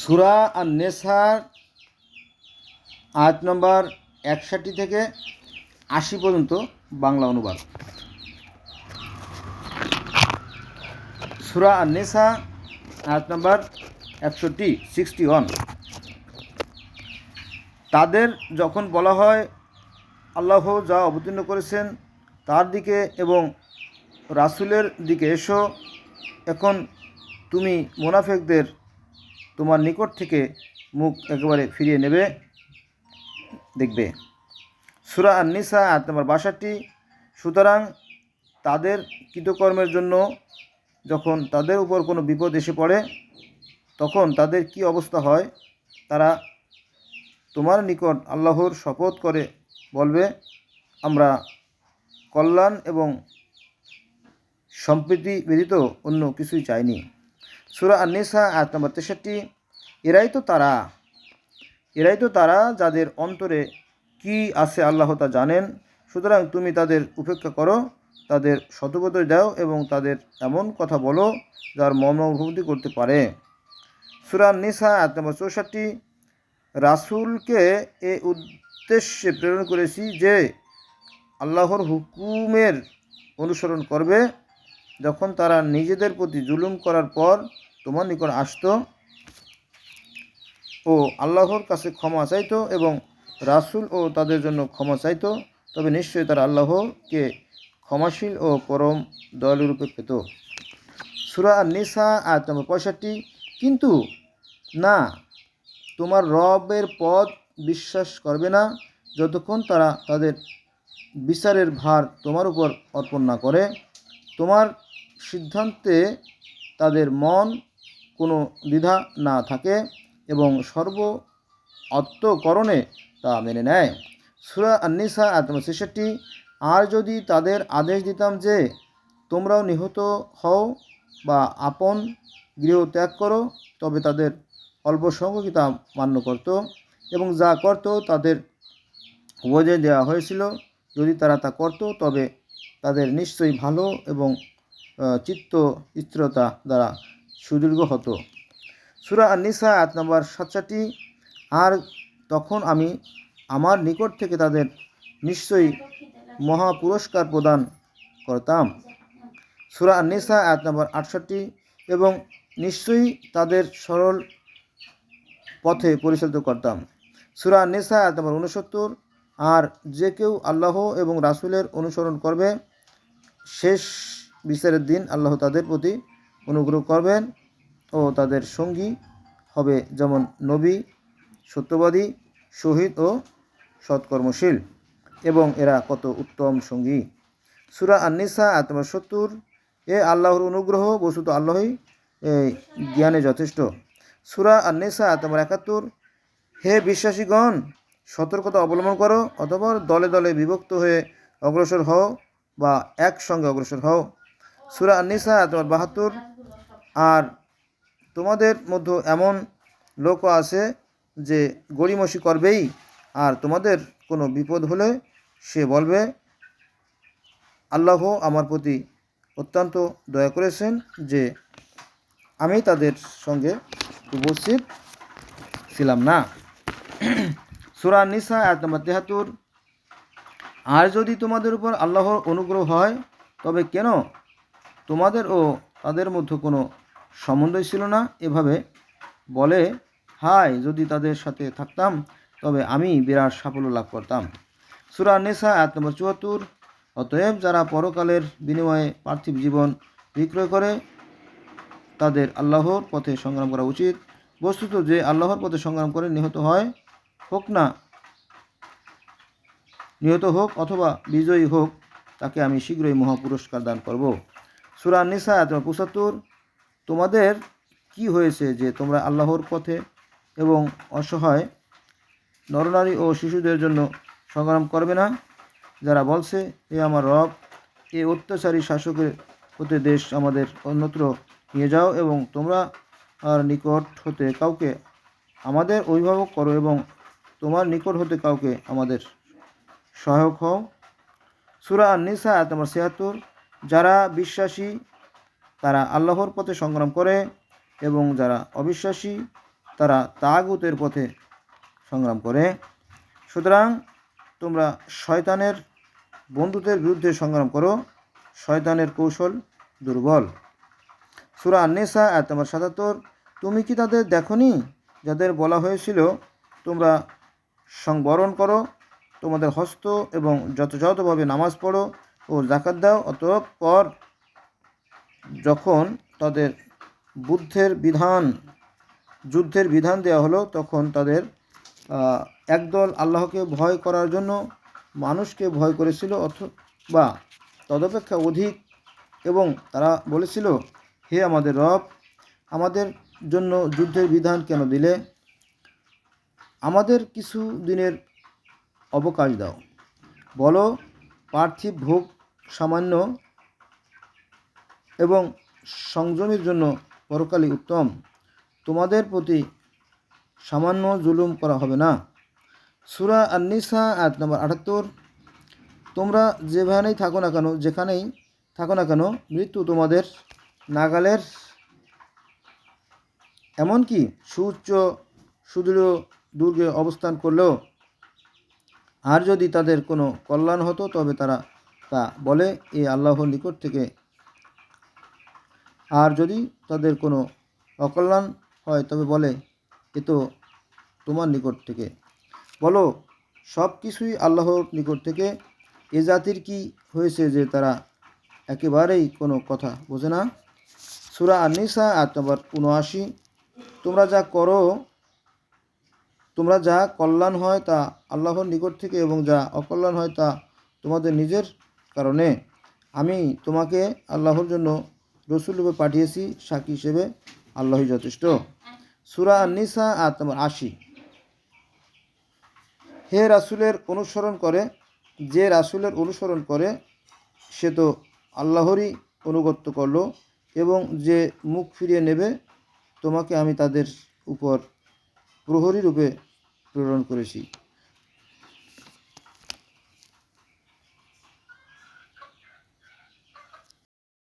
সূরা আন-নেসার আয়াত নম্বর 61 থেকে 80 পর্যন্ত বাংলা অনুবাদ। সূরা আন-নেসা আয়াত নম্বর 61। তাদের যখন বলা হয় আল্লাহ যা অবতীর্ণ করেছেন তার দিকে এবং রাসূলের দিকে এসো, এখন তুমি মুনাফিকদের তোমার নিকট থেকে মুখ একেবারে ফিরিয়ে নেবে দেখবে। সূরা আন-নিসা আয়াত নম্বর 62। সুতরাং তাদের কৃতকর্মের জন্য যখন তাদের উপর কোনো বিপদ এসে পড়ে তখন তাদের কি অবস্থা হয়, তারা তোমার নিকট আল্লাহর শপথ করে বলবে, আমরা কল্যাণ এবং সম্প্রীতি ব্যতীত অন্য কিছুই চাইনি। সূরা আন-নিসা আয়াত নম্বর 63। এরাই তো তারা যাদের অন্তরে কি আছে আল্লাহ তা জানেন। সুতরাং তুমি তাদের উপেক্ষা করো, তাদের শতবোধই দাও এবং তাদের এমন কথা বলো যার মর্ম উপলব্ধি করতে পারে। সূরা আন-নিসা আয়াত নম্বর 64। রাসূলকে এ উদ্দেশ্যে প্রেরণ করেছি যে আল্লাহর হুকুমের অনুসরণ করবে যখন তারা নিজেদের প্রতি জুলুম করার পর তোমার নিকট আসতো ও আল্লাহর কাছে ক্ষমা চাইতো এবং রাসূল ও তাদের জন্য ক্ষমা চাইতো, তবে নিশ্চয়ই তারা আল্লাহকে ক্ষমাশীল ও পরম দয়ালুরূপে পেত। সূরা আন-নিসা আয়াত নম্বর 65। কিন্তু না, তোমার রবের পথ বিশ্বাস করবে না যতক্ষণ তারা তাদের বিচারের ভার তোমার উপর অর্পণ না করে, তোমার সিদ্ধান্তে তাদের মন কোনো দ্বিধা না থাকে এবং সর্ব অন্তঃকরণে তা মেনে নেয়। সূরা আন-নিসা আয়াত নম্বর 66। আর যদি তাদের আদেশ দিতাম যে তোমরাও নিহত হও বা আপন গৃহ ত্যাগ করো, তবে তাদের অল্প সংখ্যকই তা মান্য করত এবং যা করত তাদের উপদেশ দেওয়া হয়েছিল। যদি তারা তা করত তবে তাদের নিশ্চয়ই ভালো এবং চিত্ত স্থিরতা দ্বারা সুদীর্ঘ হতো। সূরা আন-নিসা আয়াত নম্বর 67। আর তখন আমি আমার নিকট থেকে তাদের নিশ্চয়ই মহা পুরস্কার প্রদান করতাম। সূরা আন-নিসা আয়াত নম্বর 68। এবং নিশ্চয়ই তাদের সরল পথে পরিচালিত করতাম। সূরা আন-নিসা আয়াত নম্বর 69। আর যে কেউ আল্লাহ এবং রাসূলের অনুসরণ করবে, শেষ বিচারের দিন আল্লাহ তাদের প্রতি অনুগ্রহ করবেন ও তাদের সঙ্গী হবে যেমন নবী, সত্যবাদী, শহীদ ও সৎকর্মশীল, এবং এরা কত উত্তম সঙ্গী। সূরা আন-নিসা আয়াত নম্বর 70। এ আল্লাহর অনুগ্রহ, বস্তুত আল্লাহই জ্ঞানে যথেষ্ট। সূরা আন-নিসা আয়াত নম্বর 71। হে বিশ্বাসীগণ, সতর্কতা অবলম্বন করো, অথবা দলে দলে বিভক্ত হয়ে অগ্রসর হও বা একসঙ্গে অগ্রসর হও। সূরা আন-নিসা আয়াত নম্বর 72। আর তোমাদের মধ্যে এমন লোকও আছে যে গড়িমসি করবেই, আর তোমাদের কোনো বিপদ হলে সে বলবে, আল্লাহ আমার প্রতি অত্যন্ত দয়া করেছেন যে আমি তাদের সঙ্গে উপস্থিত ছিলাম না। সূরা আন-নিসা আয়াত নম্বর 73। আর যদি তোমাদের উপর আল্লাহর অনুগ্রহ হয় তবে কেন তোমাদের ও তাদের মধ্যে কোনো সম্বন্ধই ছিল না? এভাবে বলে, হায় যদি তাদের সাথে থাকতাম তবে আমি বিরাট সাফল্য লাভ করতাম। সূরা আন-নিসা আয়াত নম্বর 74। অতএব যারা পরকালের বিনিময়ে পার্থিব জীবন বিক্রয় করে তাদের আল্লাহর পথে সংগ্রাম করা উচিত। বস্তুত যে আল্লাহর পথে সংগ্রাম করে নিহত হোক অথবা বিজয়ী হোক, তাকে আমি শীঘ্রই মহা পুরস্কার দান করব। সূরা আন-নিসা আয়াত নম্বর 75। তোমাদের কি হয়েছে যে তোমরা আল্লাহর পথে এবং অসহায় নরনারী ও শিশুদের জন্য সংগ্রাম করবে না? যারা বলছে, হে আমার রব, এ অত্যাচারী শাসকের হতে দেশ আমাদের অন্যত্র নিয়ে যাও এবং তোমরা আর নিকট হতে কাউকে আমাদের অভিভাবক করো এবং তোমার নিকট হতে কাউকে আমাদের সহায়ক হও। সূরা আন-নিসা আয়াত নম্বর 76। যারা বিশ্বাসী তারা আল্লাহর পথে সংগ্রাম করে এবং যারা অবিশ্বাসী তারা তাগুতের পথে সংগ্রাম করে। সুতরাং তোমরা শয়তানের বন্ধুদের বিরুদ্ধে সংগ্রাম করো, শয়তানের কৌশল দুর্বল। সূরা আন-নিসা আয়াত নম্বর ৭৭। তুমি কি তাদের দেখনি যাদের বলা হয়েছিল তোমরা সংবরণ করো, তোমাদের হস্ত এবং যথাযথভাবে নামাজ পড়ো ও যাকাত দাও, অতঃপর যখন তাদের যুদ্ধের বিধান দেওয়া হলো তখন তাদের একদল আল্লাহকে ভয় করার জন্য মানুষকে ভয় করেছিল অথবা তদপেক্ষা অধিক, এবং তারা বলেছিল, হে আমাদের রব, আমাদের জন্য যুদ্ধের বিধান কেন দিলে? আমাদের কিছু দিনের অবকাশ দাও। বলো, পার্থিব ভোগ সামান্য এবং সংযমের জন্য পরকালই উত্তম। তোমাদের প্রতি সামান্য জুলুম করা হবে না। সূরা আন-নিসা আয়াত নম্বর ৭৮। তোমরা যেখানেই থাকো না কেন মৃত্যু তোমাদের নাগালের, এমনকি সুউচ্চ সুদৃঢ় দুর্গে অবস্থান করলেও। আর যদি তাদের কোনো কল্যাণ হতো তবে তারা তা বলে এ আল্লাহর নিকট থেকে, আর যদি তাদের কোনো অকল্যাণ হয় তবে বলে এ তো তোমার নিকট থেকে। বলো, সব কিছুই আল্লাহর নিকট থেকে। এ জাতির কি হয়েছে যে তারা একেবারেই কোনো কথা বোঝে না? সূরা আন-নিসা আয়াত নম্বর ৭৯। তোমরা যা কল্যাণ হয় তা আল্লাহর নিকট থেকে এবং যা অকল্যাণ হয় তা তোমাদের নিজের কারণে। আমি তোমাকে আল্লাহর জন্য রসুল রূপে পাঠিয়েছি, সাক্ষী হিসেবে আল্লাহই যথেষ্ট। সূরা আন-নিসা আয়াত নম্বর ৮০। যে রাসূলের অনুসরণ করে সে তো আল্লাহরই আনুগত্য করল, এবং যে মুখ ফিরিয়ে নেবে তোমাকে আমি তাদের উপর প্রহরী রূপে প্রেরণ করেছি।